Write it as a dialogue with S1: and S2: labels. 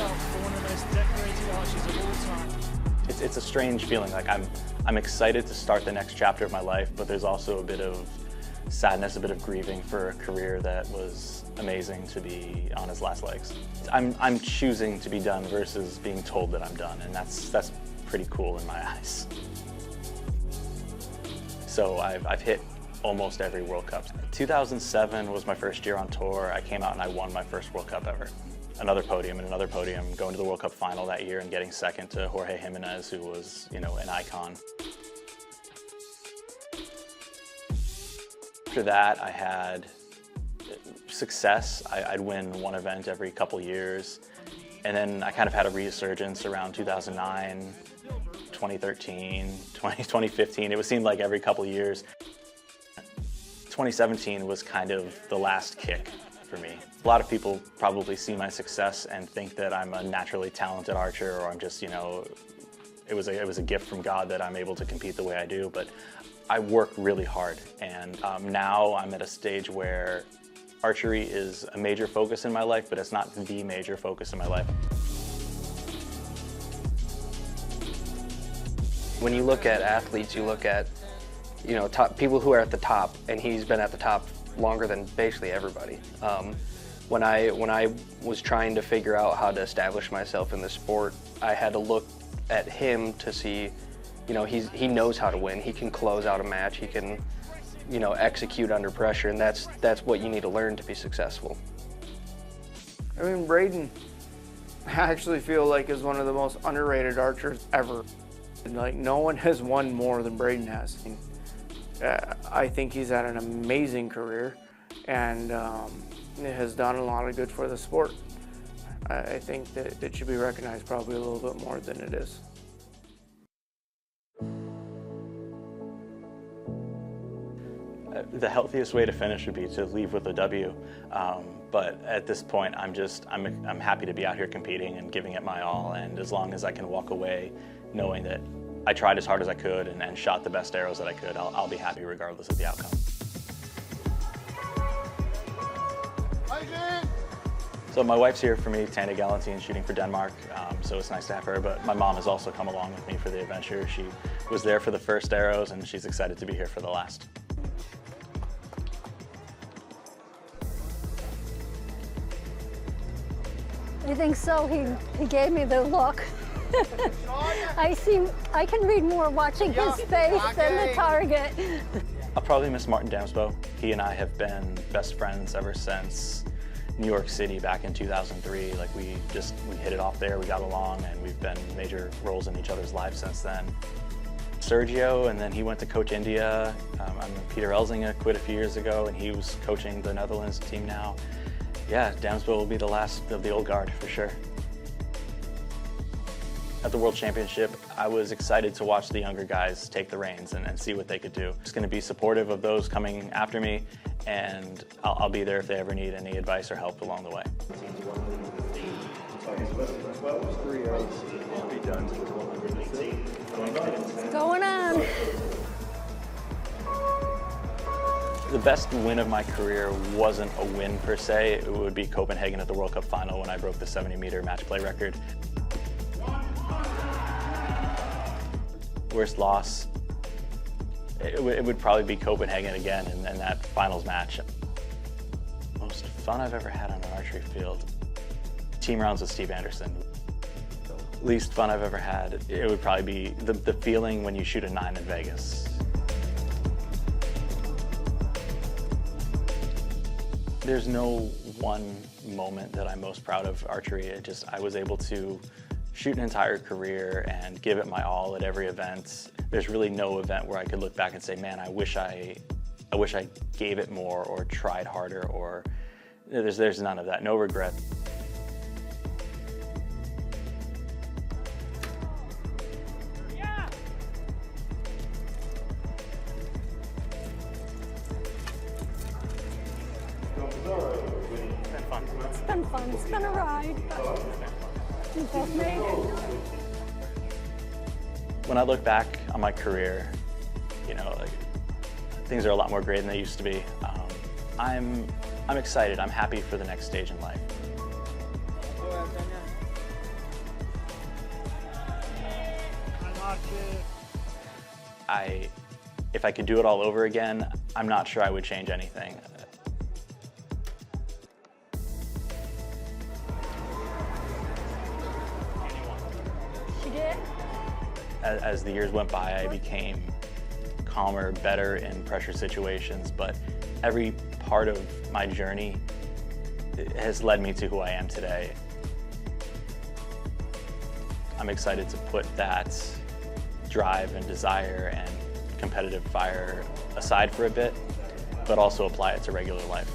S1: yourself for one of the most decorated archers of all time.
S2: It's a strange feeling. Like I'm excited to start the next chapter of my life, but there's also a bit of sadness, a bit of grieving for a career that was amazing to be on its last legs. I'm choosing to be done versus being told that I'm done, and that's pretty cool in my eyes. So I've hit almost every World Cup. 2007 was my first year on tour. I came out and I won my first World Cup ever. Another podium and another podium, going to the World Cup final that year and getting second to Jorge Jimenez, who was, you know, an icon. After that, I had success. I'd win one event every couple years. And then I kind of had a resurgence around 2009, 2013, 2015. It seemed like every couple years. 2017 was kind of the last kick for me. A lot of people probably see my success and think that I'm a naturally talented archer, or I'm just, you know, it was a gift from God that I'm able to compete the way I do, but I work really hard. And now I'm at a stage where archery is a major focus in my life, but it's not the major focus in my life.
S3: When you look at athletes, you look at, you know, people who are at the top, and he's been at the top longer than basically everybody. When I was trying to figure out how to establish myself in the sport, I had to look at him to see, you know, he knows how to win. He can close out a match. He can, you know, execute under pressure, and that's what you need to learn to be successful.
S4: I mean, Braden, I actually feel like is one of the most underrated archers ever. Like, no one has won more than Braden has. I think he's had an amazing career and has done a lot of good for the sport. I think that it should be recognized probably a little bit more than it is.
S2: The healthiest way to finish would be to leave with a W, but at this point I'm happy to be out here competing and giving it my all, and as long as I can walk away knowing that I tried as hard as I could and shot the best arrows that I could, I'll be happy regardless of the outcome. So my wife's here for me, Braden Gellenthien, shooting for Denmark, so it's nice to have her, but my mom has also come along with me for the adventure. She was there for the first arrows and she's excited to be here for the last.
S5: I think so. He gave me the look. I can read more watching his face than the target.
S2: I'll probably miss Martin Damsbo. He and I have been best friends ever since New York City back in 2003. Like we hit it off there, we got along, and we've been major roles in each other's lives since then. Sergio, and then he went to coach India. Peter Elzinga quit a few years ago, and he was coaching the Netherlands team now. Yeah, Damsbo will be the last of the old guard for sure. At the World Championship, I was excited to watch the younger guys take the reins and see what they could do. Just going to be supportive of those coming after me, and I'll be there if they ever need any advice or help along the way.
S5: What's going on?
S2: The best win of my career wasn't a win per se. It would be Copenhagen at the World Cup final when I broke the 70-meter match play record. Worst loss, it would probably be Copenhagen again in that finals match. Most fun I've ever had on an archery field. Team rounds with Steve Anderson. Least fun I've ever had, it would probably be the feeling when you shoot a 9 in Vegas. There's no one moment that I'm most proud of archery. I was able to shoot an entire career and give it my all at every event. There's really no event where I could look back and say, man, I wish I gave it more or tried harder, or there's none of that, no regret.
S5: It's been fun. It's been a ride. We both made it.
S2: When I look back on my career, you know, like, things are a lot more great than they used to be. I'm excited. I'm happy for the next stage in life. if I could do it all over again, I'm not sure I would change anything.
S5: She did?
S2: As the years went by, I became calmer, better in pressure situations, but every part of my journey has led me to who I am today. I'm excited to put that drive and desire and competitive fire aside for a bit, but also apply it to regular life.